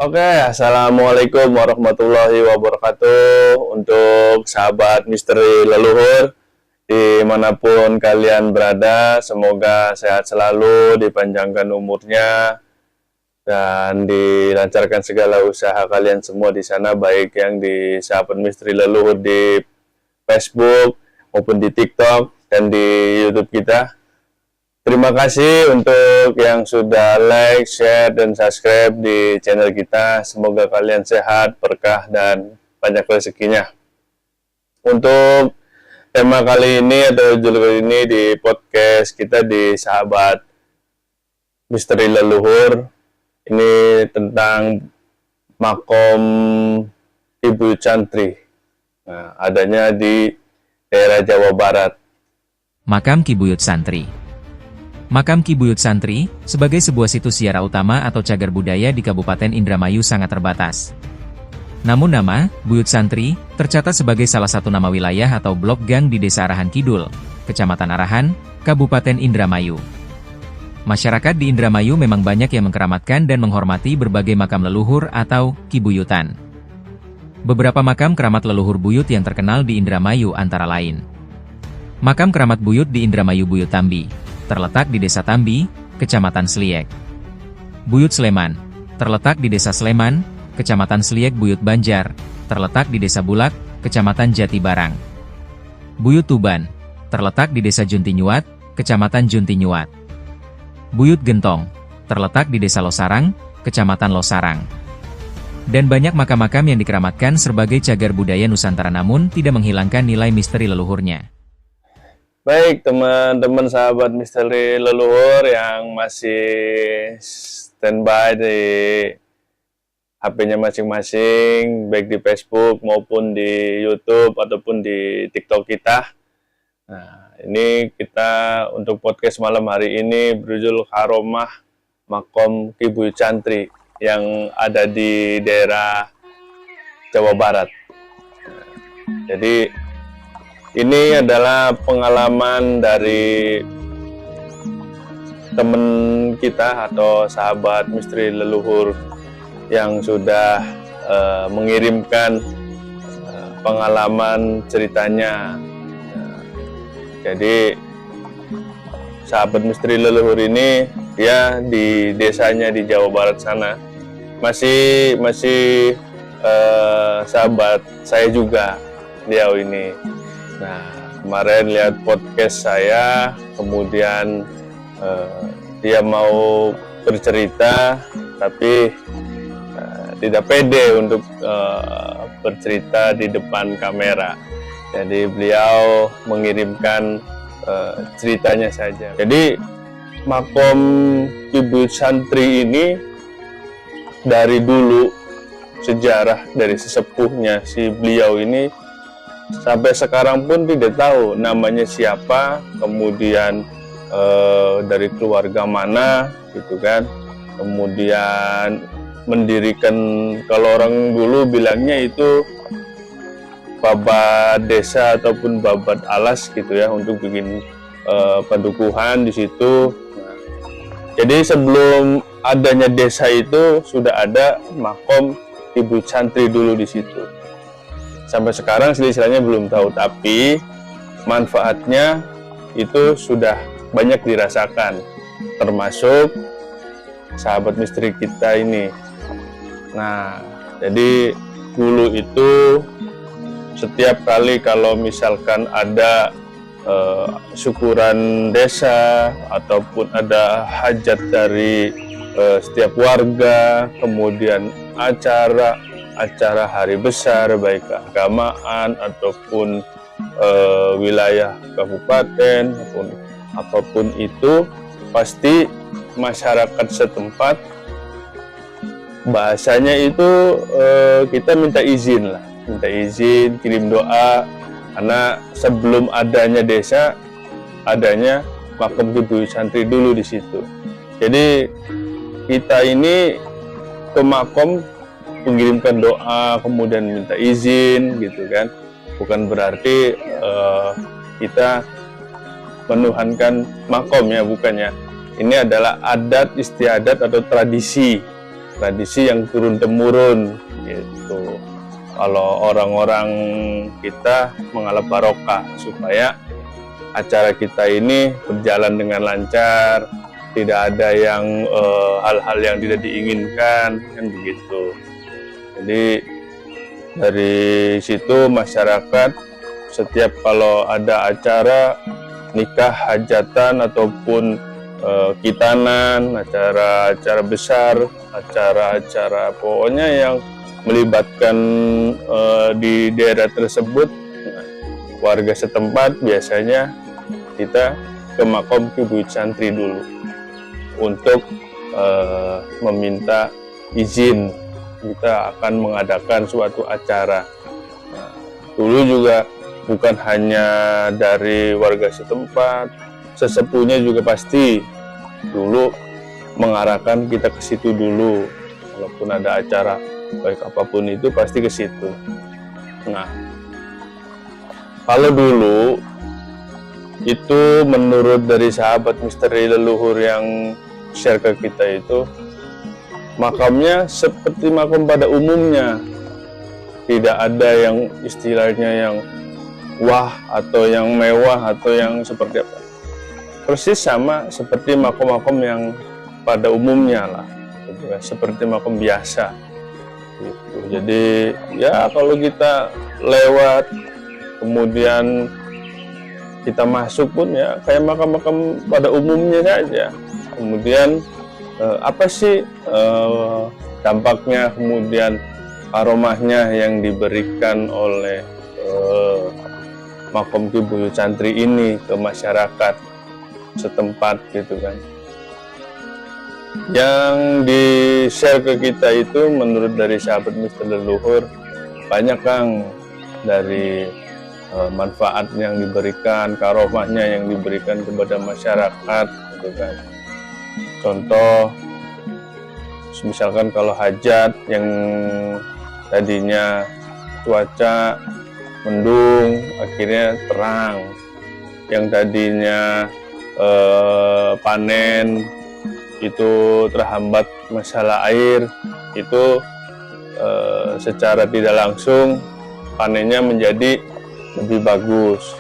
Oke, Assalamualaikum warahmatullahi wabarakatuh. Untuk sahabat misteri leluhur, dimanapun kalian berada, semoga sehat selalu, dipanjangkan umurnya, dan dilancarkan segala usaha kalian semua di sana, baik yang di sahabat misteri leluhur di Facebook maupun di TikTok dan di YouTube kita. Terima kasih untuk yang sudah like, share, dan subscribe di channel kita. Semoga kalian sehat, berkah, dan banyak rezekinya. Untuk tema kali ini atau judul kali ini di podcast kita di Sahabat Misteri Leluhur, ini tentang makom Ibu Cantri. Nah, adanya di daerah Jawa Barat. Makam Ki Buyut Santri. Makam Ki Buyut Santri, sebagai sebuah situs ziarah utama atau cagar budaya di Kabupaten Indramayu sangat terbatas. Namun nama, Buyut Santri, tercatat sebagai salah satu nama wilayah atau blok gang di Desa Arahan Kidul, Kecamatan Arahan, Kabupaten Indramayu. Masyarakat di Indramayu memang banyak yang mengkeramatkan dan menghormati berbagai makam leluhur atau Kibuyutan. Beberapa makam keramat leluhur buyut yang terkenal di Indramayu antara lain. Makam keramat buyut di Indramayu Buyut Tambi, terletak di Desa Tambi, Kecamatan Sliek. Buyut Sleman, terletak di Desa Sleman, Kecamatan Sliek. Buyut Banjar, terletak di Desa Bulak, Kecamatan Jatibarang. Buyut Tuban, terletak di Desa Juntinyuat, Kecamatan Juntinyuat. Buyut Gentong, terletak di Desa Losarang, Kecamatan Losarang. Dan banyak makam-makam yang dikeramatkan sebagai cagar budaya Nusantara namun tidak menghilangkan nilai misteri leluhurnya. Baik, teman-teman sahabat misteri leluhur yang masih standby di HP-nya masing-masing, baik di Facebook maupun di YouTube ataupun di TikTok kita. Nah, ini kita untuk podcast malam hari ini berjudul Karomah Makom Ki Buyut Santri yang ada di daerah Jawa Barat. Jadi ini adalah pengalaman dari teman kita atau sahabat misteri leluhur yang sudah mengirimkan pengalaman ceritanya. Jadi sahabat misteri leluhur ini dia di desanya di Jawa Barat sana masih sahabat saya juga beliau ini. Nah, kemarin lihat podcast saya, kemudian dia mau bercerita, tapi tidak pede untuk bercerita di depan kamera. Jadi beliau mengirimkan ceritanya saja. Jadi makom Ibu Santri ini dari dulu sejarah dari sesepuhnya si beliau ini sampai sekarang pun tidak tahu namanya siapa, kemudian dari keluarga mana gitu kan, kemudian mendirikan, kalau orang dulu bilangnya itu babat desa ataupun babat alas gitu ya, untuk bikin padukuhan di situ. Nah, jadi sebelum adanya desa itu sudah ada makom Ibu Santri dulu di situ. Sampai sekarang istilahnya belum tahu, tapi manfaatnya itu sudah banyak dirasakan, termasuk sahabat misteri kita ini. Nah, jadi dulu itu setiap kali kalau misalkan ada syukuran desa ataupun ada hajat dari setiap warga, kemudian acara hari besar baik keagamaan ataupun wilayah kabupaten ataupun apapun itu, pasti masyarakat setempat bahasanya itu kita minta izin, kirim doa, karena sebelum adanya desa adanya makom Ki Buyut Santri dulu di situ. Jadi kita ini ke makom mengirimkan doa, kemudian minta izin gitu kan, bukan berarti kita menuhankan makom ya, bukannya. Ini adalah adat istiadat atau tradisi tradisi yang turun-temurun gitu. Kalau orang-orang kita mengalap barokah supaya acara kita ini berjalan dengan lancar, tidak ada yang hal-hal yang tidak diinginkan, kan begitu. Jadi dari situ masyarakat setiap kalau ada acara nikah, hajatan ataupun kitanan, acara-acara besar, acara-acara pokoknya yang melibatkan di daerah tersebut, warga setempat biasanya kita ke makom Ki Buyut Santri dulu untuk meminta izin kita akan mengadakan suatu acara. Nah, dulu juga bukan hanya dari warga setempat, sesepuhnya juga pasti dulu mengarahkan kita ke situ dulu. Walaupun ada acara baik apapun itu pasti ke situ. Nah, kalau dulu itu menurut dari sahabat misteri leluhur yang share ke kita itu, makamnya seperti makam pada umumnya, tidak ada yang istilahnya yang wah atau yang mewah atau yang seperti apa, persis sama seperti makam-makam yang pada umumnya lah, gitu kan, seperti makam biasa gitu. Jadi ya kalau kita lewat kemudian kita masuk pun ya kayak makam-makam pada umumnya saja. Kemudian apa sih dampaknya, kemudian aromahnya yang diberikan oleh makom Ki Buyut Santri ini ke masyarakat setempat gitu kan. Yang di share ke kita itu menurut dari sahabat misteri leluhur banyak Kang, dari manfaat yang diberikan, karomahnya yang diberikan kepada masyarakat gitu kan. Contoh misalkan kalau hajat yang tadinya cuaca mendung akhirnya terang, yang tadinya panen itu terhambat masalah air, itu secara tidak langsung panennya menjadi lebih bagus.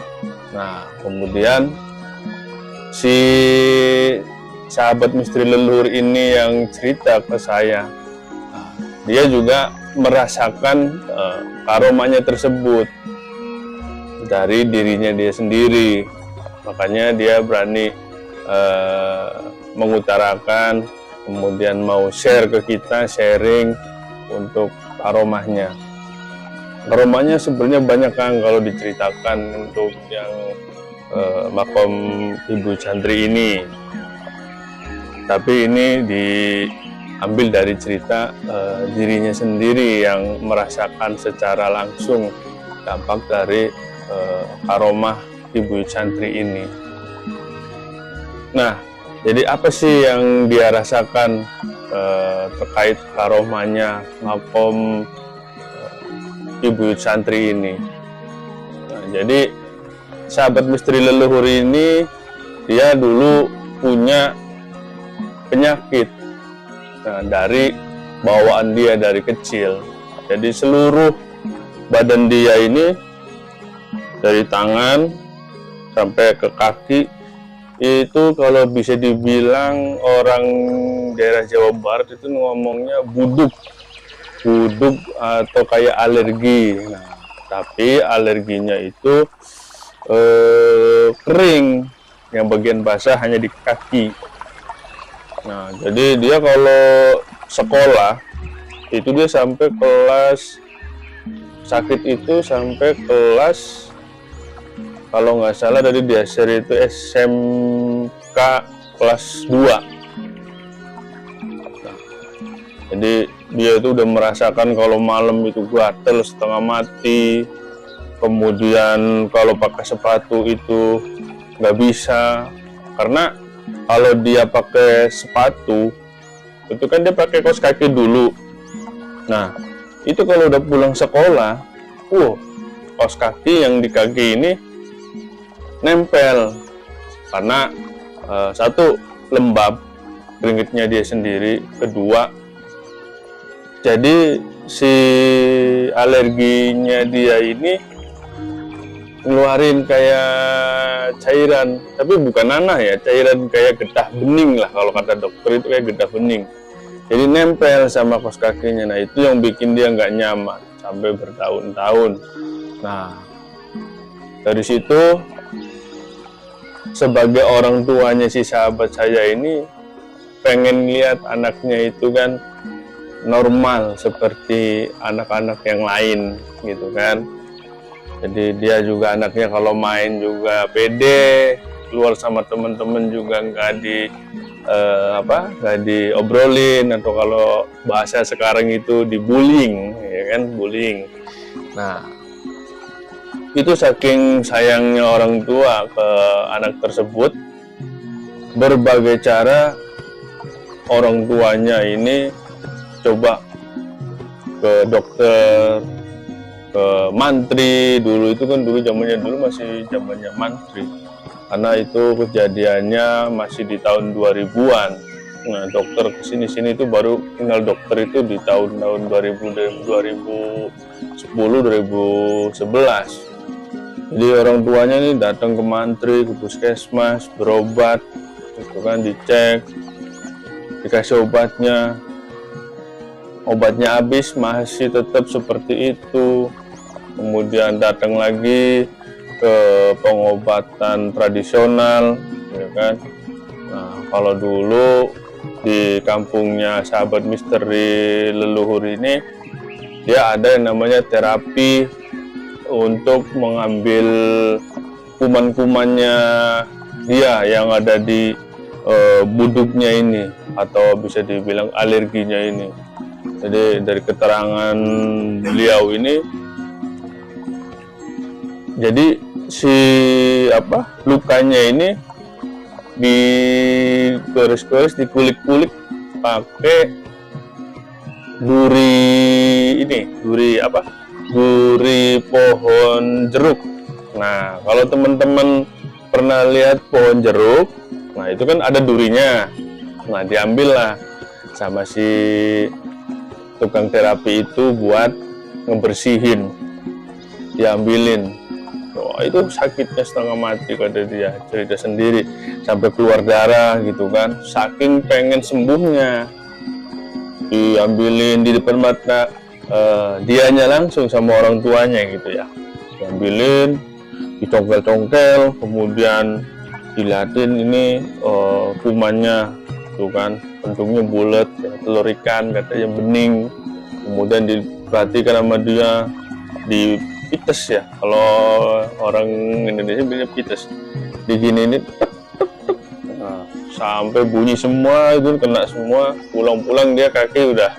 Nah, kemudian si sahabat misteri leluhur ini yang cerita ke saya, dia juga merasakan aromanya tersebut dari dirinya dia sendiri. Makanya dia berani mengutarakan, kemudian mau share ke kita, sharing untuk aromanya. Aromanya sebenarnya banyak Kang kalau diceritakan untuk yang makom Ki Buyut Santri ini. Tapi ini diambil dari cerita dirinya sendiri yang merasakan secara langsung dampak dari aromah Ki Buyut Santri ini. Nah, jadi apa sih yang dia rasakan terkait aromanya makom Ki Buyut Santri ini? Nah, jadi sahabat misteri leluhur ini dia dulu punya penyakit dari bawaan dia dari kecil. Jadi seluruh badan dia ini dari tangan sampai ke kaki itu kalau bisa dibilang orang daerah Jawa Barat itu ngomongnya buduk atau kayak alergi. Nah, tapi alerginya itu kering, yang bagian basah hanya di kaki. Nah, jadi dia kalau sekolah itu dia sampai kelas sakit itu sampai kelas, kalau nggak salah dari dasar itu SMK kelas 2. Nah, jadi dia itu udah merasakan kalau malam itu gatel setengah mati, kemudian kalau pakai sepatu itu nggak bisa, karena kalau dia pakai sepatu itu kan dia pakai kaos kaki dulu. Nah, itu kalau udah pulang sekolah, kaos kaki yang di kaki ini nempel karena satu lembab keringetnya dia sendiri, kedua Jadi si alerginya dia ini ngeluarin kayak cairan, tapi bukan nanah ya, cairan kayak getah bening lah kalau kata dokter, itu kayak getah bening. Jadi nempel sama kaos kakinya. Nah itu yang bikin dia nggak nyaman sampai bertahun-tahun. Nah dari situ, sebagai orang tuanya si sahabat saya ini pengen lihat anaknya itu kan normal seperti anak-anak yang lain gitu kan. Jadi dia juga anaknya kalau main juga pede, keluar sama teman-teman juga nggak diobrolin, atau kalau bahasa sekarang itu dibullying, ya kan, bullying. Nah itu saking sayangnya orang tua ke anak tersebut, berbagai cara orang tuanya ini coba ke dokter, ke mantri. Dulu itu kan masih zamannya mantri, karena itu kejadiannya masih di tahun 2000-an. Nah dokter kesini-sini itu baru kenal dokter itu di tahun-tahun 2010 2011. Jadi orang tuanya nih datang ke mantri, ke puskesmas, berobat itu kan, dicek, dikasih obatnya habis masih tetap seperti itu. Kemudian datang lagi ke pengobatan tradisional, ya kan. Nah kalau dulu di kampungnya sahabat misteri leluhur ini, dia ada yang namanya terapi untuk mengambil kuman-kumannya dia yang ada di buduknya ini, atau bisa dibilang alerginya ini. Jadi dari keterangan beliau ini, jadi si lukanya ini digores-gores, dikulik-kulik pakai duri pohon jeruk. Nah kalau teman-teman pernah lihat pohon jeruk, nah itu kan ada durinya. Nah diambillah sama si tukang terapi itu buat ngebersihin, diambilin. Wah itu sakitnya setengah mati kata dia, cerita sendiri, sampai keluar darah gitu kan, saking pengen sembuhnya. Diambilin di depan mata dianya langsung sama orang tuanya gitu ya, diambilin, dicongkel-congkel, kemudian dilihatin ini kumannya tuh kan, bentuknya bulat ya, telur ikan katanya, bening. Kemudian diperhatikan sama dia, dipites ya, kalau orang Indonesia bilangnya pites, digini ini nah, sampai bunyi semua, itu kena semua. Pulang-pulang dia kaki udah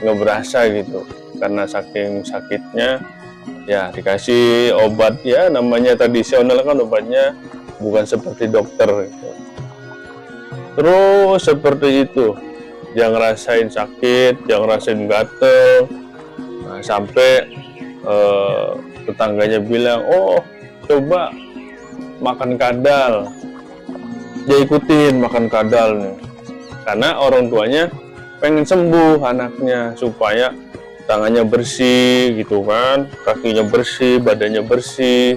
nggak berasa gitu, karena saking sakitnya. Ya dikasih obat, ya namanya tradisional kan, obatnya bukan seperti dokter gitu. Terus seperti itu, yang ngerasain sakit, yang ngerasain gatel. Nah, sampai tetangganya bilang, oh coba makan kadal. Dia ikutin makan kadal nih, karena orang tuanya pengen sembuh anaknya, supaya tangannya bersih gitu kan, kakinya bersih, badannya bersih.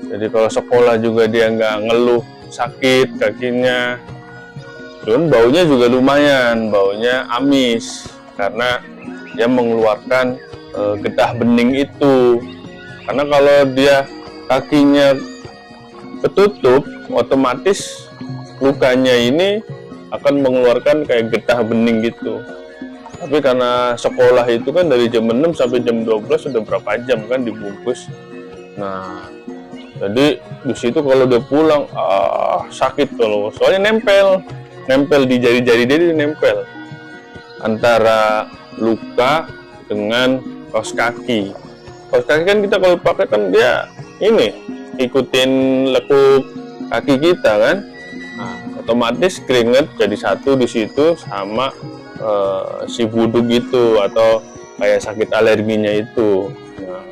Jadi kalau sekolah juga dia nggak ngeluh sakit kakinya. Cuman baunya juga lumayan, baunya amis, karena dia mengeluarkan getah bening itu. Karena kalau dia kakinya ketutup, otomatis lukanya ini akan mengeluarkan kayak getah bening gitu. Tapi karena sekolah itu kan dari jam 6 sampai jam 12 sudah berapa jam kan dibungkus. Nah jadi di situ kalau dia pulang sakit, kalau soalnya nempel di jari-jari dia, nempel antara luka dengan kaos kaki. Kaos kaki kan kita kalau pakai kan dia ini ikutin lekuk kaki kita kan. Nah, otomatis keringet jadi satu di situ sama si buduk itu, atau kayak sakit alerginya itu. Nah,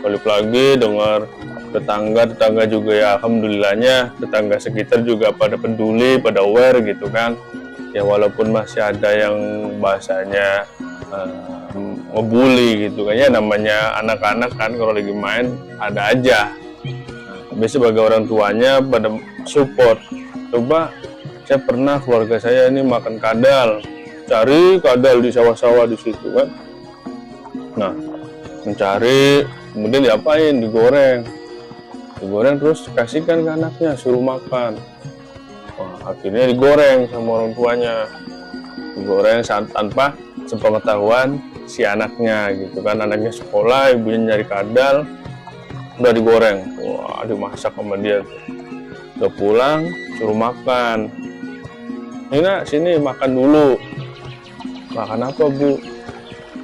balik lagi dengar tetangga juga ya, alhamdulillahnya tetangga sekitar juga pada peduli, pada aware gitu kan. Ya walaupun masih ada yang bahasanya ngebully gitu kan ya, namanya anak-anak kan kalau lagi main ada aja. Tapi sebagai orang tuanya pada support. Coba, saya pernah keluarga saya ini makan kadal, cari kadal di sawah-sawah di situ kan. Nah, mencari, kemudian diapain? Digoreng terus kasihkan ke anaknya, suruh makan. Wah, akhirnya digoreng sama orang tuanya, digoreng saat tanpa sepengetahuan si anaknya gitu kan. Anaknya sekolah, ibunya nyari kadal, udah digoreng, wah dimasak sama dia. Udah pulang suruh makan, ini nak sini makan dulu. Makan apa bu?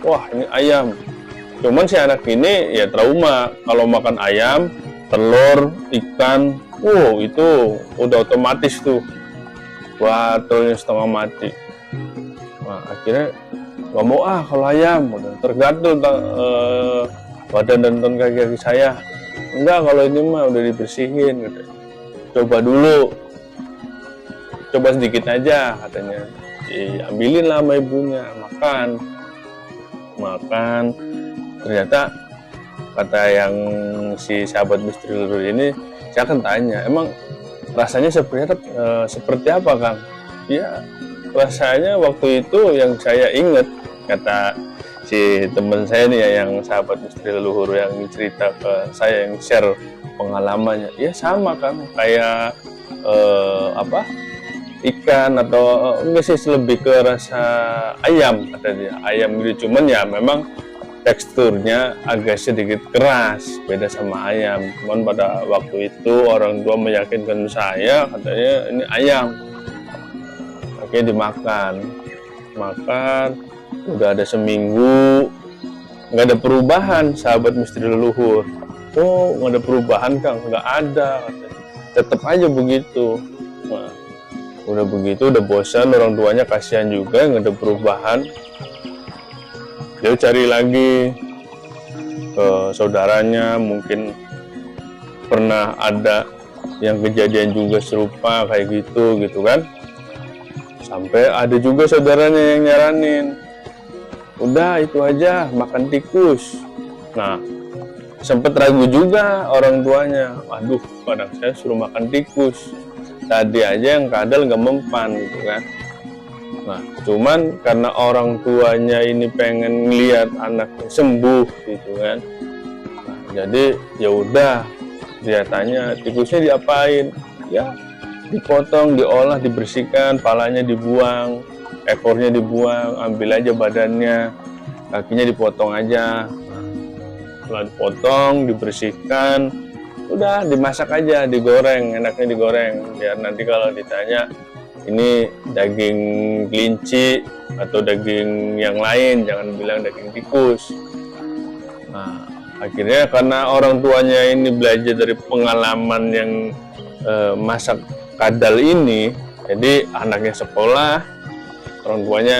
Wah ini ayam. Cuman si anak ini ya trauma, kalau makan ayam, telur, ikan, wow itu udah otomatis tuh batelnya setengah mati. Nah akhirnya nggak mau kalau ayam, udah tergantung badan dan kaki saya. Enggak, kalau ini mah udah dibersihin katanya. Coba dulu, coba sedikit aja katanya. Diambilin lah sama ibunya, makan. Ternyata kata yang si sahabat misteri leluhur ini, saya akan tanya, emang rasanya seperti apa Kang? Ya rasanya waktu itu yang saya ingat, kata si teman saya nih ya, yang sahabat misteri leluhur yang cerita ke saya, yang share pengalamannya, ya sama kan kayak ikan atau enggak sih, lebih ke rasa ayam kata dia, ayam gitu. Cuman ya memang teksturnya agak sedikit keras, beda sama ayam. Cuman pada waktu itu orang tua meyakinkan saya, katanya ini ayam. Oke, dimakan, udah ada seminggu nggak ada perubahan sahabat misteri leluhur. Oh nggak ada perubahan Kang? Nggak ada, tetap aja begitu. Nah, udah begitu udah bosan, orang tuanya kasihan juga nggak ada perubahan. Dia cari lagi ke saudaranya, mungkin pernah ada yang kejadian juga serupa kayak gitu kan. Sampai ada juga saudaranya yang nyaranin, udah itu aja makan tikus. Nah sempet ragu juga orang tuanya, aduh kadang saya suruh makan tikus, tadi aja yang kadal nggak mempan gitu kan. Nah cuman karena orang tuanya ini pengen ngeliat anaknya sembuh gitu kan. Nah, jadi ya udah, dia tanya tikusnya diapain, ya dipotong, diolah, dibersihkan, palanya dibuang, ekornya dibuang, ambil aja badannya, kakinya dipotong aja. Setelah dipotong, dibersihkan, udah dimasak aja, digoreng, enaknya digoreng, biar nanti kalau ditanya ini daging kelinci atau daging yang lain, jangan bilang daging tikus. Nah akhirnya karena orang tuanya ini belajar dari pengalaman yang masak kadal ini, jadi anaknya sekolah, orang tuanya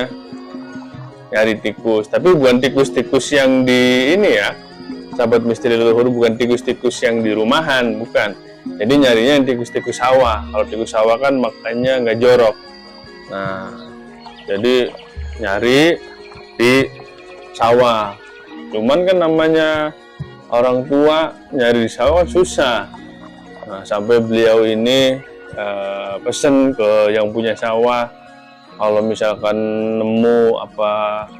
nyari tikus, tapi bukan tikus-tikus yang di ini ya, sahabat misteri leluhur, bukan tikus-tikus yang di rumahan, bukan. Jadi nyarinya yang tikus-tikus sawah. Kalau tikus sawah kan makannya nggak jorok. Nah, jadi nyari di sawah. Cuman kan namanya orang tua nyari di sawah susah. Nah, sampai beliau ini pesen ke yang punya sawah, kalau misalkan nemu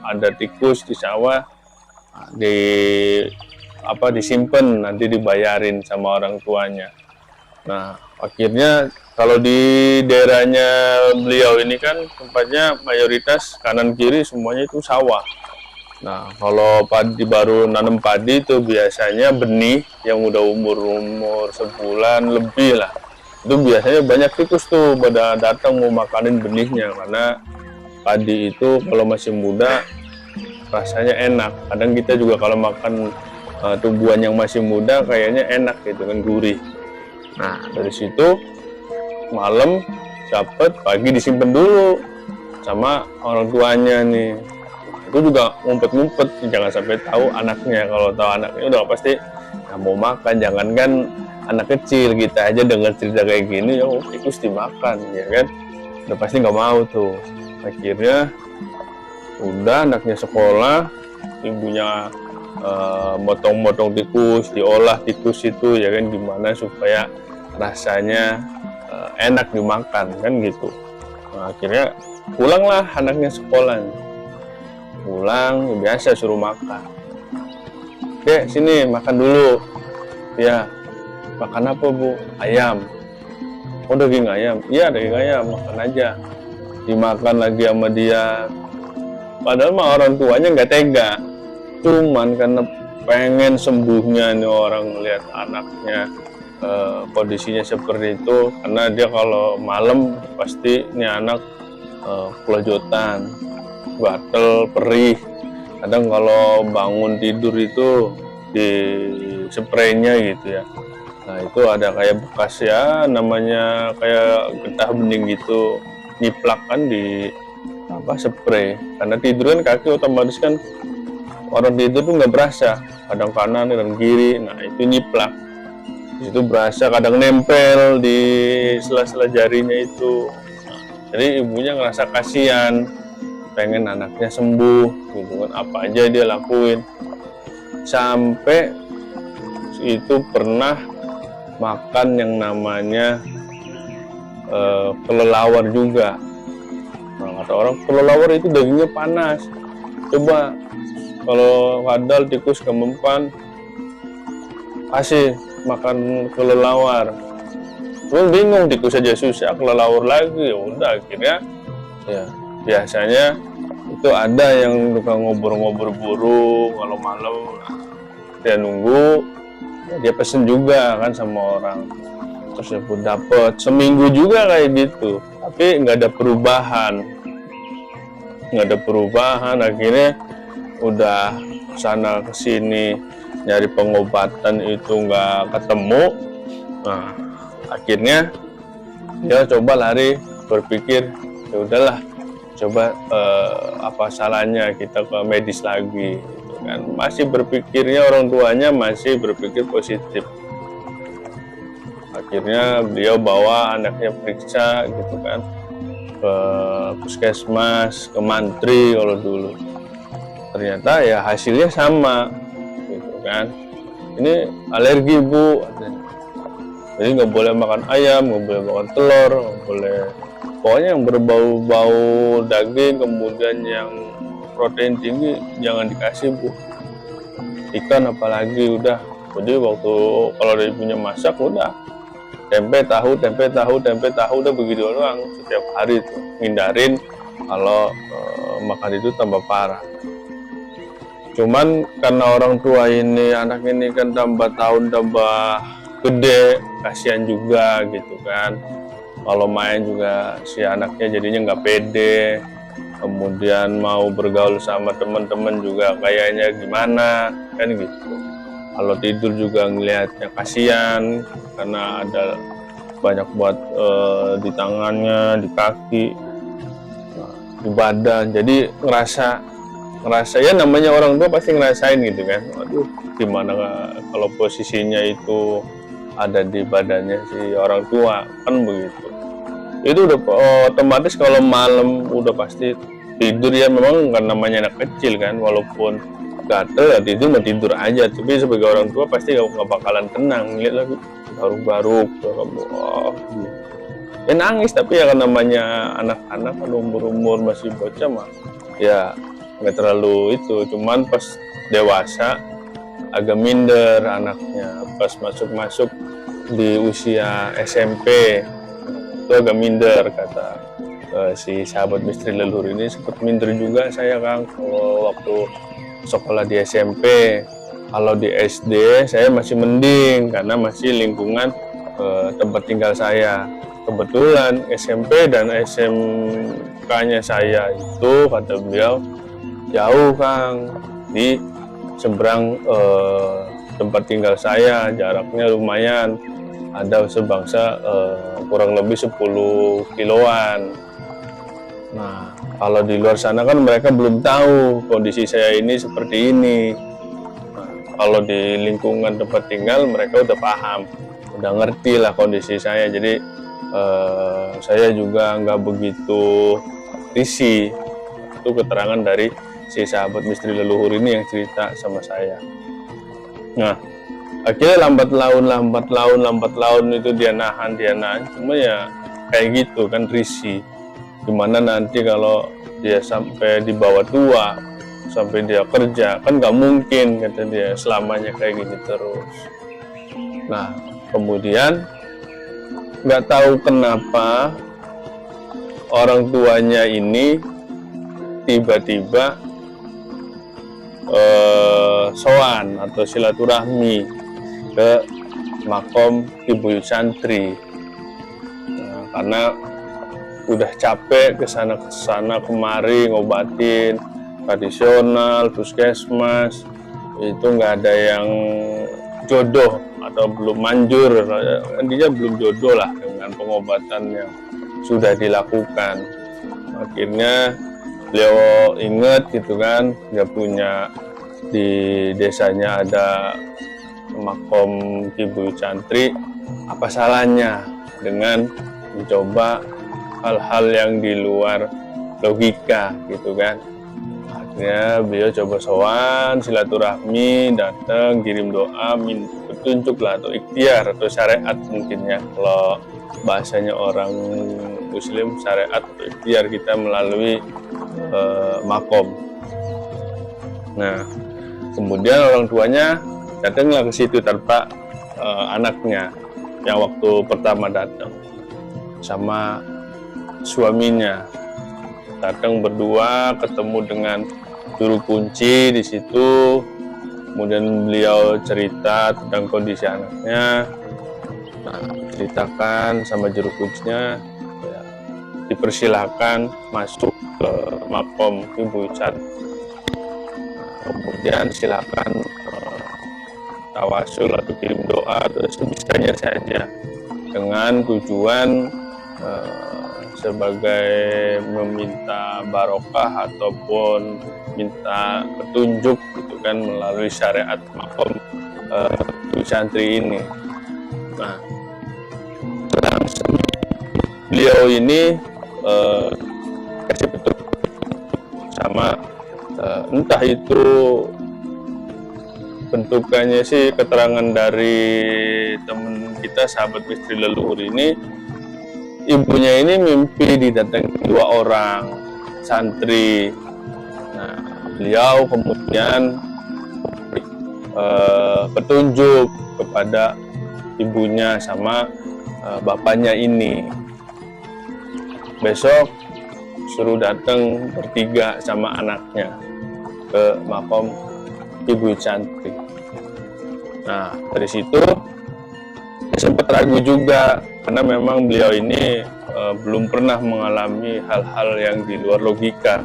ada tikus di sawah, disimpan, nanti dibayarin sama orang tuanya. Nah akhirnya kalau di daerahnya beliau ini kan tempatnya mayoritas kanan kiri semuanya itu sawah. Nah kalau padi baru nanam padi itu biasanya benih yang udah umur sebulan lebih lah, itu biasanya banyak tikus tuh pada datang mau makanin benihnya, karena padi itu kalau masih muda rasanya enak. Kadang kita juga kalau makan tumbuhan yang masih muda kayaknya enak gitu kan, gurih. Nah dari situ malam dapat, pagi disimpan dulu sama orang tuanya nih. Itu juga ngumpet-ngumpet, jangan sampai tahu anaknya. Kalau tahu anaknya udah pasti nggak mau makan. Jangankan anak kecil, kita aja dengar cerita kayak gini, ya tikus dimakan ya kan, udah pasti nggak mau tuh. Akhirnya Udah anaknya sekolah, ibunya motong-motong tikus, diolah tikus itu ya kan, gimana supaya rasanya enak dimakan kan gitu. Nah, akhirnya pulanglah anaknya sekolah, pulang biasa suruh makan. Dek, sini makan dulu. Ya, makan apa Bu? Ayam. Oh, daging ayam? Iya, daging ayam, makan aja. Dimakan lagi sama dia. Padahal mah orang tuanya nggak tega. Cuman karena pengen sembuhnya nih orang lihat anaknya kondisinya seperti itu, karena dia kalau malam pasti nih anak kelojotan, gatel, perih. Kadang kalau bangun tidur itu di spraynya gitu ya. Nah itu ada kayak bekas ya, namanya kayak getah bening gitu, nyiplak kan di spray. Karena tidur kan kaki otomatis kan, orang tidur tuh nggak berasa, kadang kanan kadang kiri. Nah itu nyiplak, itu berasa, kadang nempel di sela-sela jarinya itu. Nah, jadi ibunya ngerasa kasihan, pengen anaknya sembuh gitu kan, apa aja dia lakuin. Sampai itu pernah makan yang namanya kelelawar juga. Nah, kata orang kelelawar itu dagingnya panas. Coba kalau kadal, tikus, kemempan, kasih makan kelelawar. Lu bingung, tikus aja susah, kelelawar lagi. Ya udah, akhirnya ya biasanya itu ada yang suka ngobor-ngobor burung kalau malam. Dia nunggu, ya dia pesen juga kan sama orang. Terus dia pun dapet seminggu juga kayak gitu, tapi nggak ada perubahan. Akhirnya udah sana kesini nyari pengobatan itu nggak ketemu. Nah akhirnya dia coba lari, berpikir ya udahlah, coba apa salahnya kita ke medis lagi gitu kan. Masih berpikirnya, orang tuanya masih berpikir positif. Akhirnya beliau bawa anaknya periksa gitu kan, ke puskesmas, ke mantri kalau dulu. Ternyata ya hasilnya sama gitu kan, ini alergi Bu. Jadi nggak boleh makan ayam, nggak boleh makan telur, nggak boleh, pokoknya yang berbau-bau daging, kemudian yang protein tinggi jangan dikasih Bu. Ikan apalagi udah. Jadi waktu kalau ibunya masak udah tempe tahu udah begitu doang setiap hari tuh, hindarin kalau makan itu tambah parah. Cuman karena orang tua ini, anak ini kan tambah tahun tambah gede, kasihan juga gitu kan. Kalau main juga si anaknya jadinya nggak pede, kemudian mau bergaul sama teman-teman juga kayaknya gimana kan gitu. Kalau tidur juga ngelihatnya kasihan, karena ada banyak buat di tangannya, di kaki, di badan. Jadi ngerasa ya, namanya orang tua pasti ngerasain gitu kan. Aduh, gimana kalau posisinya itu ada di badannya si orang tua kan begitu. Itu udah otomatis kalau malam udah pasti tidur ya, memang kan namanya anak kecil kan, walaupun gatel ya tidur aja, tapi sebagai orang tua pasti nggak bakalan tenang, lihat lagi garuk-garuk gitu. Ya nangis, tapi ya kan namanya anak-anak kan umur masih bocah mah ya nggak terlalu itu. Cuman pas dewasa agak minder anaknya, pas masuk di usia SMP itu agak minder, kata si sahabat misteri leluhur ini. Sempat minder juga saya Kang kalau waktu sekolah di SMP. Kalau di SD saya masih mending karena masih lingkungan tempat tinggal saya. Kebetulan SMP dan SMK-nya saya itu, kata beliau, jauh Kang, di seberang tempat tinggal saya, jaraknya lumayan, ada sebangsa kurang lebih 10 kiloan. Nah, kalau di luar sana kan mereka belum tahu kondisi saya ini seperti ini. Nah, kalau di lingkungan tempat tinggal mereka udah paham, udah ngerti lah kondisi saya. Jadi saya juga nggak begitu risih. itu keterangan dari si sahabat misteri leluhur ini yang cerita sama saya. Nah, akhirnya lambat laun itu dia nahan, cuma ya kayak gitu kan, risih. Gimana nanti kalau dia sampai di bawah tua, sampai dia kerja, kan nggak mungkin, kata dia, selamanya kayak gini terus. Nah, kemudian nggak tahu kenapa orang tuanya ini tiba-tiba sowan atau silaturahmi ke makom Ki Buyut Santri. Nah, karena udah capek kesana kemari ngobatin tradisional, puskesmas, itu nggak ada yang jodoh atau belum manjur, intinya belum jodoh lah dengan pengobatan yang sudah dilakukan. Akhirnya beliau ingat gitu kan, dia punya di desanya ada makom Ki Buyut Santri, apa salahnya dengan mencoba hal-hal yang di luar logika gitu kan. Akhirnya beliau coba sowan, silaturahmi, datang, kirim doa, minta petunjuk lah, atau ikhtiar atau syariat mungkin ya, kalau bahasanya orang muslim, syariat atau ikhtiar kita melalui makom. Nah, kemudian orang tuanya datanglah ke situ tanpa anaknya yang waktu pertama datang, sama suaminya datang berdua, ketemu dengan juru kunci di situ. Kemudian beliau cerita tentang kondisi anaknya. Nah, ceritakan sama juru kuncinya, ya, dipersilahkan masuk ke makom Ki Buyut Santri. Kemudian silakan tawasul atau kirim doa atau sebisanya saja, dengan tujuan sebagai meminta barokah ataupun minta petunjuk gitu kan, melalui syariat makom Buyut Santri ini. Nah, langsung beliau ini kasih petunjuk sama entah itu bentukannya sih, keterangan dari teman kita sahabat misteri leluhur ini, ibunya ini mimpi didatangi 2 orang santri. Nah, beliau kemudian petunjuk kepada ibunya sama bapaknya ini, besok suruh datang bertiga sama anaknya ke makom Ki Buyut Santri. Nah, dari situ sempat ragu juga, karena memang beliau ini belum pernah mengalami hal-hal yang di luar logika.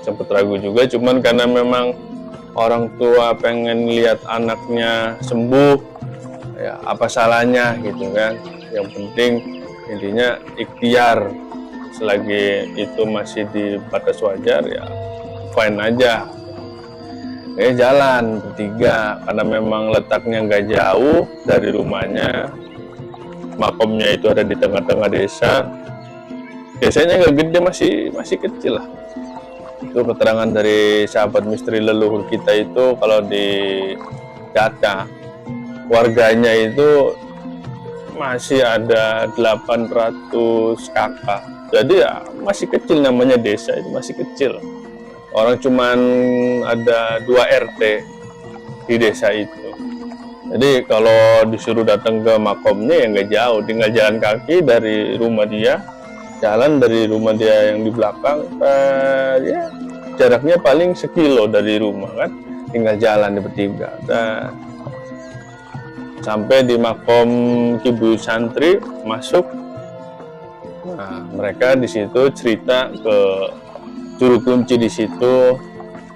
Sempat ragu juga, cuman karena memang orang tua pengen lihat anaknya sembuh, ya apa salahnya gitu kan. Yang penting intinya ikhtiar, selagi itu masih di batas wajar ya fine aja. Jalan bertiga, karena memang letaknya nggak jauh dari rumahnya. Makomnya itu ada di tengah-tengah desa. Desanya nggak gede, masih kecil lah. Itu keterangan dari sahabat misteri leluhur kita itu, kalau di data warganya itu masih ada 800 kakak. Jadi ya masih kecil, namanya desa itu masih kecil. Orang cuman ada 2 RT di desa itu. Jadi kalau disuruh datang ke makomnya ya nggak jauh, tinggal jalan kaki dari rumah dia, jalan dari rumah dia yang di belakang, ya jaraknya paling 1 kilo dari rumah kan, tinggal jalan di bertiga. Nah, sampai di makom Ki Buyut Santri, masuk. Nah, mereka di situ cerita ke juru kunci di situ,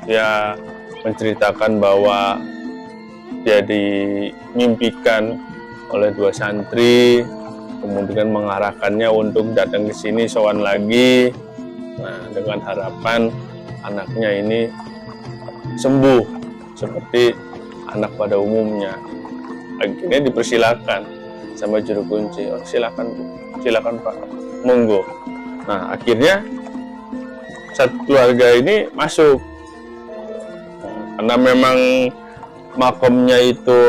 dia menceritakan bahwa dia dimimpikan oleh 2 santri, kemudian mengarahkannya untuk datang ke sini sowan lagi. Nah, dengan harapan anaknya ini sembuh seperti anak pada umumnya. Akhirnya dipersilakan sama juru kunci, silakan Pak, monggo. Nah, akhirnya satu keluarga ini masuk. Karena memang makomnya itu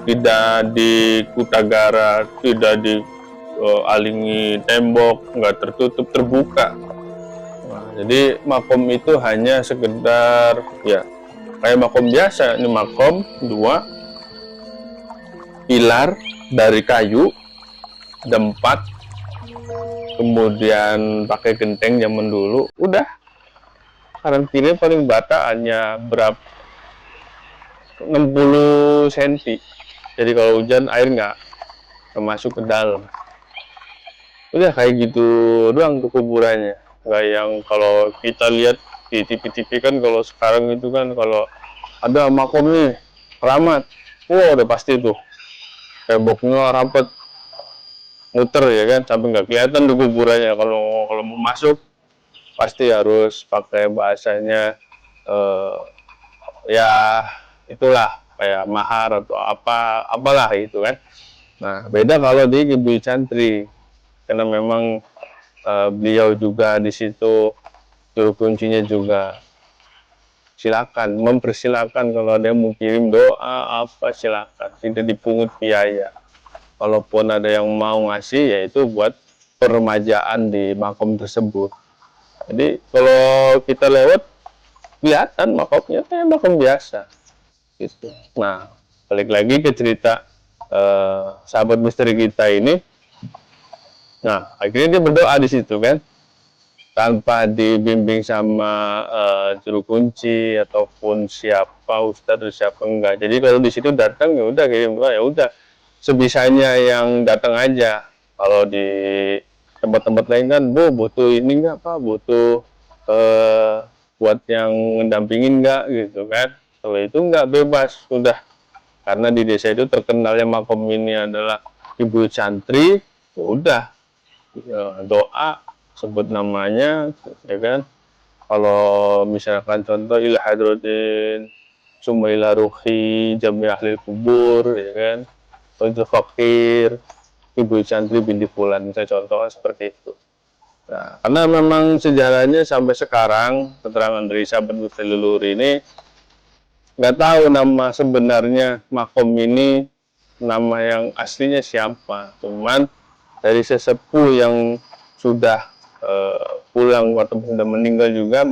tidak di kutagara, tidak dialingi tembok, nggak tertutup, terbuka. Nah, jadi makom itu hanya sekedar ya kayak makom biasa. Ini makom 2 pilar dari kayu, ada 4, kemudian pakai genteng zaman dulu. Udah, karantina paling bata hanya berapa, 60 cm. Jadi kalau hujan air nggak masuk ke dalam. Udah kayak gitu doang tuh kuburannya. Nggak yang kalau kita lihat di TV-TV kan, kalau sekarang itu kan kalau ada makom nih keramat, wah udah pasti tuh temboknya rapat, muter ya kan, sampai nggak kelihatan tuh kuburannya. Kalau mau masuk pasti harus pakai bahasanya ya itulah kayak mahar atau apalah itu kan. Nah beda kalau di Buyut Santri, karena memang beliau juga di situ juru kuncinya juga silakan, mempersilakan kalau ada yang mau kirim doa apa silakan, tidak dipungut biaya. Kalaupun ada yang mau ngasih, yaitu buat peremajaan di makom tersebut. Jadi kalau kita lewat kelihatan makomnya kayak makom biasa gitu. Nah balik lagi ke cerita sahabat misteri kita ini. Nah akhirnya dia berdoa di situ kan, tanpa dibimbing sama juru kunci ataupun siapa ustadz atau siapa enggak. Jadi kalau di situ datang ya udah kirim doa, ya udah sebisanya yang datang aja. Kalau di tempat-tempat lain kan, bu butuh ini enggak pak, butuh buat yang mendampingin enggak gitu kan. Kalau itu enggak, bebas udah, karena di desa itu terkenalnya makom ini adalah Ibu Santri. Ya udah ya, doa sebut namanya ya kan. Kalau misalkan contoh ila hadrotin summa ila ruhi jami ahli kubur ya kan, untuk fakir Ibu Santri binti Fulan, saya contoh seperti itu. Nah, karena memang sejarahnya sampai sekarang keterangan dari sahabat misteri leluhur ini nggak tahu nama sebenarnya makom ini, nama yang aslinya siapa. Cuman dari sesepuh yang sudah pulang atau sudah meninggal juga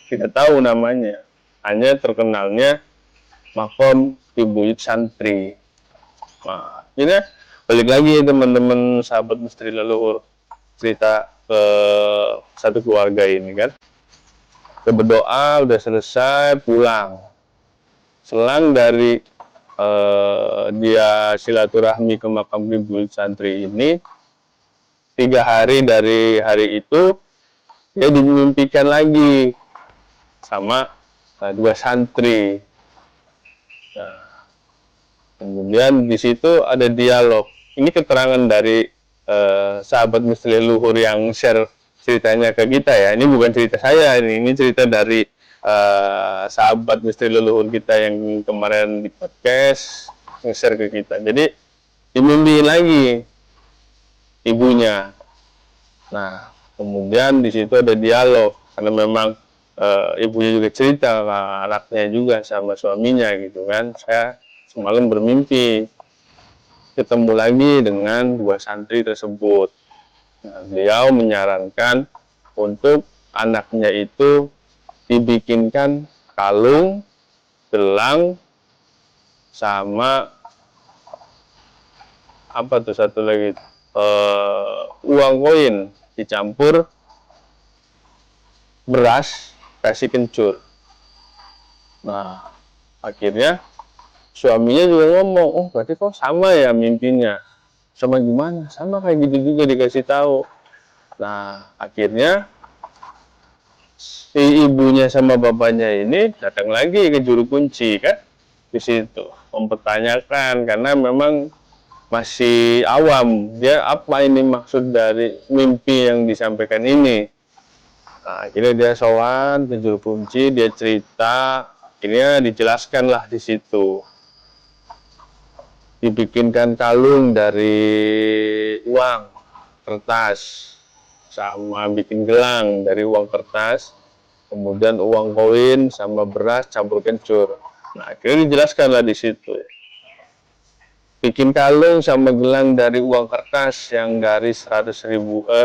tidak tahu namanya, hanya terkenalnya makom di Buyut Santri. Nah, ini balik lagi teman-teman sahabat misteri leluhur, cerita ke satu keluarga ini kan, kita berdoa udah selesai pulang. Selang dari dia silaturahmi ke makam di Buyut Santri ini, 3 hari dari hari itu dia dimimpikan lagi sama 2 santri. Nah, kemudian di situ ada dialog. Ini keterangan dari sahabat misteri leluhur yang share ceritanya ke kita ya. Ini bukan cerita saya, ini cerita dari sahabat misteri leluhur kita yang kemarin di podcast nge-share ke kita. Jadi dimimpiin lagi ibunya. Nah, kemudian di situ ada dialog, karena memang ibunya juga cerita ke anaknya juga sama suaminya gitu kan. Saya semalam bermimpi ketemu lagi dengan 2 santri tersebut. Nah, beliau menyarankan untuk anaknya itu dibikinkan kalung, gelang, sama apa tuh satu lagi, uang koin dicampur beras kasih kencur. Nah akhirnya suaminya juga ngomong, oh berarti kok sama ya mimpinya. Sama gimana? Sama kayak gitu juga dikasih tahu. Nah akhirnya si ibunya sama bapaknya ini datang lagi ke juru kunci kan, di situ mempertanyakan, karena memang masih awam dia apa ini maksud dari mimpi yang disampaikan ini. Nah, akhirnya dia sowan ke juru kunci, dia cerita, akhirnya dijelaskan lah di situ. Dibikinkan kalung dari uang kertas, sama bikin gelang dari uang kertas, kemudian uang koin sama beras campur kencur. Nah, akhirnya dijelaskan lah di situ. Bikin kalung sama gelang dari uang kertas yang garis 100.000,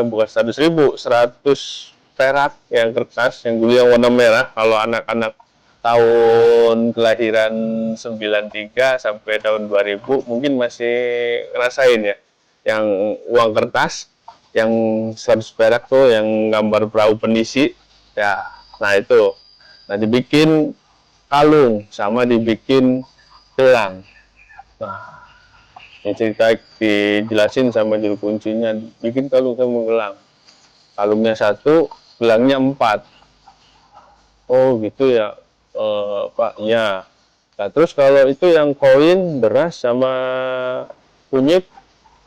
bukan 100.000, 100 perak yang kertas, yang dulu yang warna merah. Kalau anak-anak tahun kelahiran 93 sampai tahun 2000 mungkin masih ngerasain ya. Yang uang kertas, yang 100 perak tuh yang gambar perahu penisi. Ya, nah itu. Nah, dibikin kalung sama dibikin gelang. Nah, yang cerita dijelasin sama juru kuncinya, bikin kalung sama gelang. Kalungnya satu, gelangnya 4. Oh gitu ya, Pak. Ya. Nah, terus kalau itu yang koin, beras sama kunyit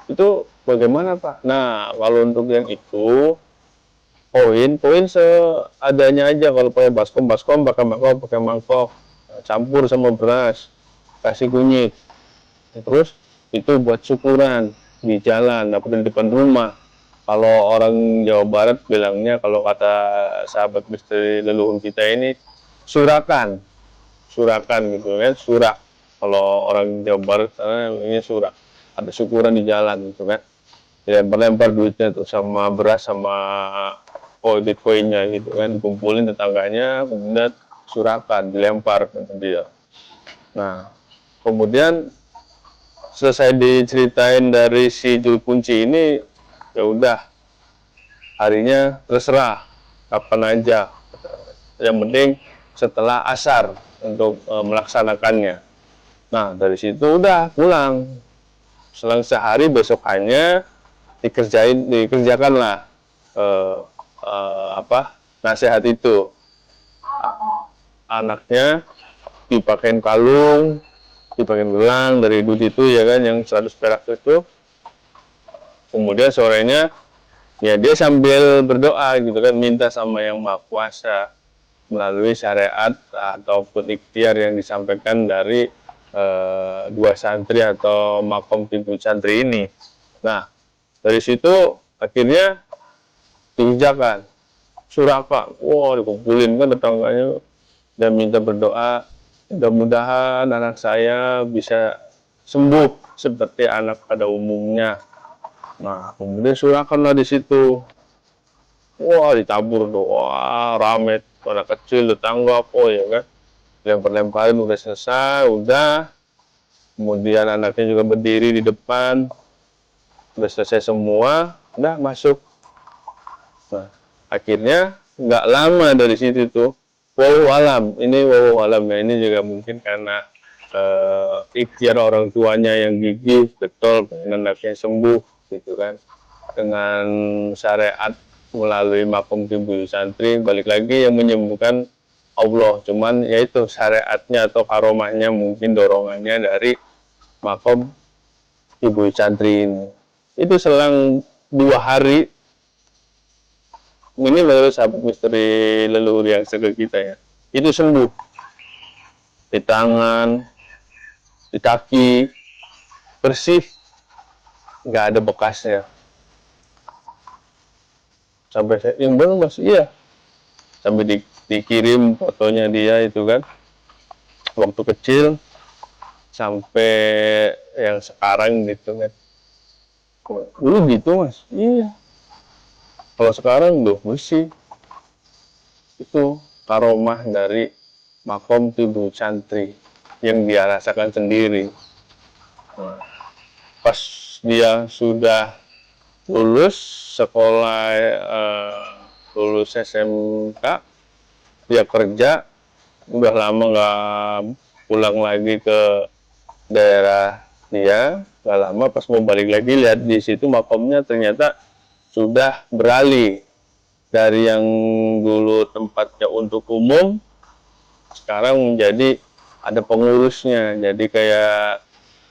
itu bagaimana Pak? Nah, kalau untuk yang itu koin seadanya aja. Kalau pakai baskom, pakai mangkok, campur sama beras, kasih kunyit. Terus itu buat syukuran di jalan, dapat di depan rumah. Kalau orang Jawa Barat bilangnya, kalau kata sahabat misteri leluhur kita ini, surakan, surakan gitu kan, surak. Kalau orang Jawa Barat sana ini surak. Ada syukuran di jalan gitu kan. Dilempar-lempar duitnya tuh sama beras sama koinnya gitu kan, kumpulin tetangganya, kemudian surakan, dilempar ke dia. Nah, kemudian selesai diceritain dari si juru kunci ini, ya udah harinya terserah kapan aja, yang penting setelah asar untuk melaksanakannya. Nah, dari situ udah pulang. Selang sehari besokannya dikerjakanlah eh, nasihat itu. Anaknya dipakein kalung, dipakein gelang dari duit itu ya kan, yang 100 perak itu. Kemudian sorenya ya dia sambil berdoa gitu kan, minta sama yang Maha Kuasa melalui syariat ataupun ikhtiar yang disampaikan dari dua santri atau makom pintu santri ini. Nah, dari situ akhirnya dikerjakan suraka. Wah, dikumpulin kan tetangganya dan minta berdoa, mudah-mudahan anak saya bisa sembuh seperti anak pada umumnya. Nah, kemudian surakanlah di situ. Wah, ditabur tuh. Wah, rame. Anak kecil, tetangga, apa ya kan. Lempar-lemparin udah selesai, udah. Kemudian anaknya juga berdiri di depan. Udah selesai semua, udah masuk. Nah, akhirnya nggak lama dari situ tuh. Walau alam, ini walau alam ya. Ini juga mungkin karena ikhtiar orang tuanya yang gigih, betul, pengen anaknya sembuh, gitu kan. Dengan syariat melalui makom ibu santri, balik lagi yang menyembuhkan Allah, cuman yaitu syariatnya atau karomahnya, mungkin dorongannya dari makom ibu santri ini. Itu selang 2 hari, ini menurut sahabat misteri leluhur yang sege kita ya, itu sembuh di tangan, di kaki, bersih, nggak ada bekasnya. Sampai saya yang benar mas, iya, sampai dikirim fotonya dia itu kan waktu kecil sampai yang sekarang gitu kan. Dulu gitu mas, iya. Kalau sekarang tuh bersih. Itu karomah dari makom tubuh santri yang dia rasakan sendiri. Nah, pas dia sudah lulus sekolah, lulus SMK, dia kerja, udah lama nggak pulang lagi ke daerah dia. Nggak lama pas mau balik lagi, lihat di situ makomnya ternyata sudah beralih dari yang dulu tempatnya untuk umum, sekarang menjadi ada pengurusnya. Jadi kayak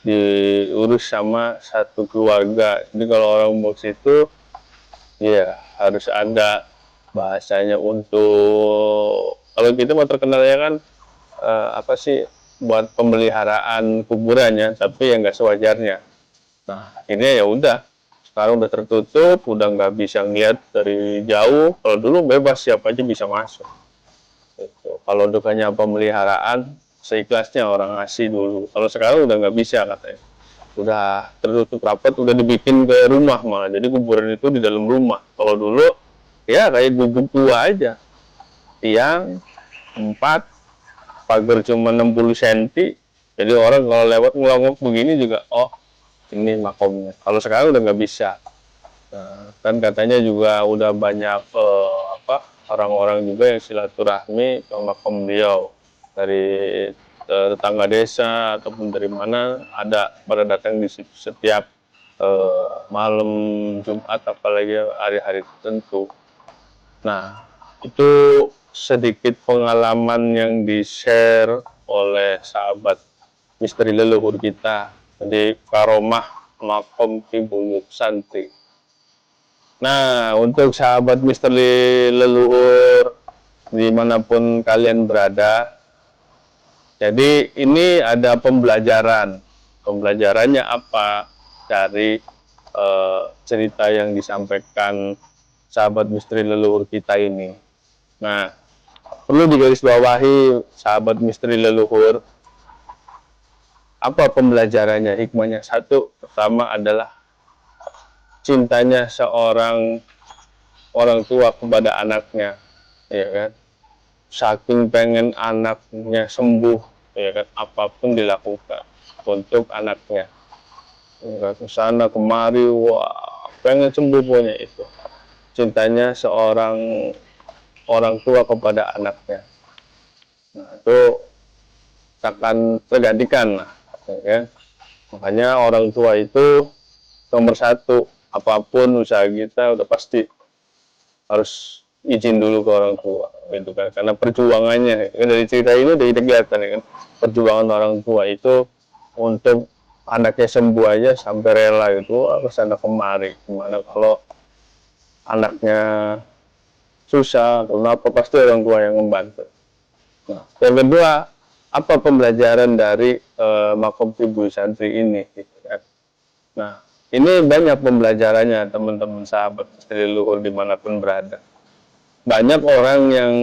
diurus sama satu keluarga. Jadi kalau orang mau situ, ya harus ada bahasanya untuk, kalau kita mau terkenal ya kan, apa sih, buat pemeliharaan kuburannya, tapi yang nggak sewajarnya. Nah, ini ya udah, sekarang udah tertutup, udah nggak bisa ngeliat dari jauh. Kalau dulu bebas, siapa aja bisa masuk. Gitu. Kalau untuk hanya pemeliharaan, seikhlasnya orang ngasih dulu. Kalau sekarang udah nggak bisa katanya. Udah tertutup rapat, udah dibikin ke rumah malah. Jadi kuburan itu di dalam rumah. Kalau dulu ya kayak gubuk tua aja. Tiang 4, pagar cuma 60 cm. Jadi orang kalau lewat ngelongok begini juga, oh ini makomnya. Kalau sekarang udah nggak bisa. Nah, kan katanya juga udah banyak orang-orang juga yang silaturahmi ke makam beliau dari tetangga desa ataupun dari mana ada pada datang di situ setiap malam Jumat apalagi hari-hari tertentu. Nah, itu sedikit pengalaman yang di-share oleh sahabat misteri leluhur kita di Karomah Makom Ki Buyut Santri. Nah, untuk sahabat misteri leluhur dimanapun kalian berada, jadi ini ada pembelajaran. Pembelajarannya apa dari cerita yang disampaikan sahabat misteri leluhur kita ini. Nah, perlu digarisbawahi sahabat misteri leluhur, apa pembelajarannya, hikmahnya? Satu, pertama adalah cintanya seorang orang tua kepada anaknya, ya kan? Saking pengen anaknya sembuh, ya kan? Apapun dilakukan untuk anaknya. Ya, ke sana kemari, wah, pengen sembuh punya itu. Cintanya seorang orang tua kepada anaknya. Nah, itu takkan tergantikan lah, ya kan? Makanya orang tua itu nomor satu. Apapun usaha kita udah pasti harus izin dulu ke orang tua, gitu kan? Karena perjuangannya dari cerita ini udah kelihatan, ya kan? Perjuangan orang tua itu untuk anaknya sembuh aja sampai rela itu harus sana kemari. Gimana kalau anaknya susah, kenapa pasti orang tua yang membantu. Nah, yang kedua, apa pembelajaran dari Makom Ki Buyut Santri ini, gitu kan? Nah, ini banyak pembelajarannya teman-teman sahabat misteri leluhur dimanapun berada. Banyak orang yang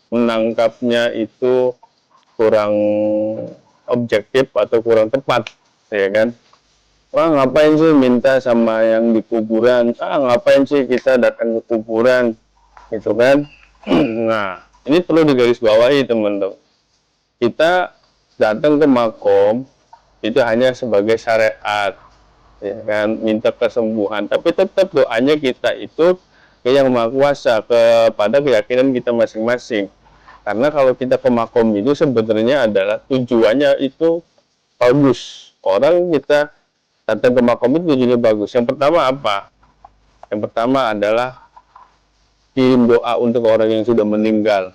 menangkapnya itu kurang objektif atau kurang tepat, ya kan? Wah, ngapain sih minta sama yang di kuburan? Ngapain sih kita datang ke kuburan, gitu kan? Nah, ini perlu digarisbawahi teman-teman. Kita datang ke makom itu hanya sebagai syariat, ya kan, minta kesembuhan, tapi tetap doanya kita itu ke yang maha kuasa, kepada keyakinan kita masing-masing. Karena kalau kita ke makom itu sebenarnya adalah tujuannya itu bagus. Orang kita datang ke makom itu tujuannya bagus. Yang pertama apa? Yang pertama adalah kirim doa untuk orang yang sudah meninggal,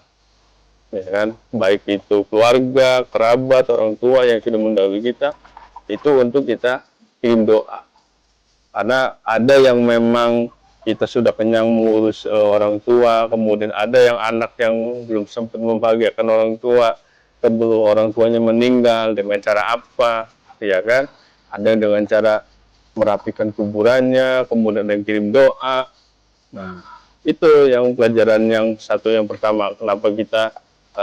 ya kan, baik itu keluarga, kerabat, orang tua yang sudah mendahului kita, itu untuk kita kirim doa. Karena ada yang memang kita sudah kenyang mengurus orang tua, kemudian ada yang anak yang belum sempat membahagiakan orang tua, kedua orang tuanya meninggal dengan cara apa, ya kan? Ada yang dengan cara merapikan kuburannya, kemudian ada yang kirim doa. Nah, itu yang pelajaran yang satu, yang pertama, kenapa kita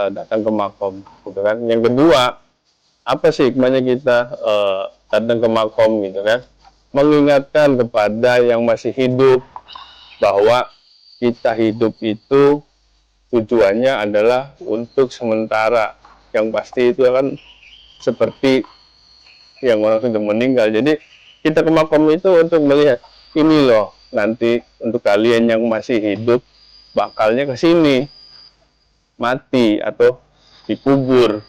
datang ke makom, gitu kan? Yang kedua, apa sih hikmahnya kita datang ke makom, gitu kan? Mengingatkan kepada yang masih hidup bahwa kita hidup itu tujuannya adalah untuk sementara. Yang pasti itu kan seperti yang orang sudah meninggal. Jadi kita ke makom itu untuk melihat, ini loh nanti untuk kalian yang masih hidup bakalnya ke sini, mati atau dikubur.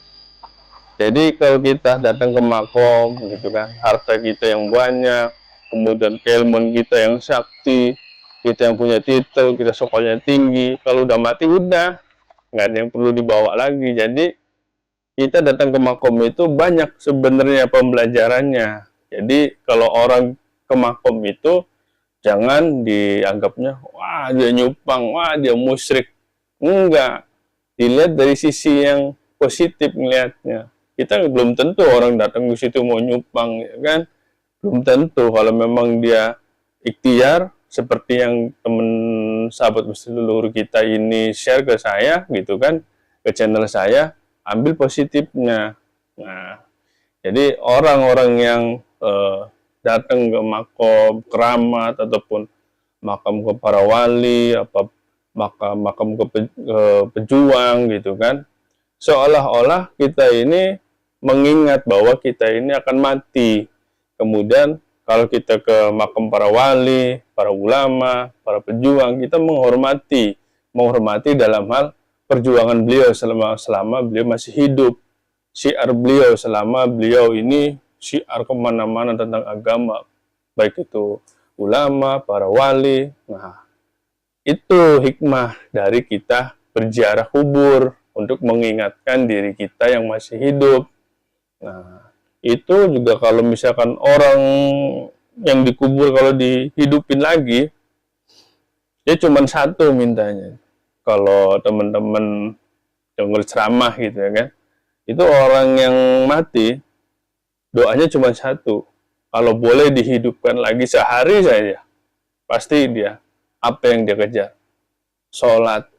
Jadi kalau kita datang ke makom, gitu kan, harta kita yang banyak, kemudian keilmuan kita yang sakti, kita yang punya titel, kita sekolahnya tinggi, kalau udah mati udah nggak ada yang perlu dibawa lagi. Jadi kita datang ke makom itu banyak sebenarnya pembelajarannya. Jadi kalau orang ke makom itu jangan dianggapnya wah dia nyupang, wah dia musyrik. Enggak, dilihat dari sisi yang positif ngelihatnya. Kita belum tentu orang datang ke situ mau nyupang, ya kan? Belum tentu. Kalau memang dia ikhtiar, seperti yang teman sahabat Misteri Leluhur kita ini share ke saya gitu kan, ke channel saya, ambil positifnya. Nah, jadi orang-orang yang datang ke makom keramat ataupun makam ke para wali, apa makam ke pejuang gitu kan, seolah-olah kita ini mengingat bahwa kita ini akan mati. Kemudian kalau kita ke makam para wali, para ulama, para pejuang, kita menghormati dalam hal perjuangan beliau selama beliau masih hidup, syiar beliau selama beliau ini syiar kemana-mana tentang agama, baik itu ulama, para wali. Nah, itu hikmah dari kita berziarah kubur untuk mengingatkan diri kita yang masih hidup. Nah, itu juga kalau misalkan orang yang dikubur kalau dihidupin lagi, dia cuma satu mintanya. Kalau teman-teman dengar ceramah gitu ya kan, itu orang yang mati, doanya cuma satu. Kalau boleh dihidupkan lagi sehari saja, pasti dia, apa yang dia kejar? Sholat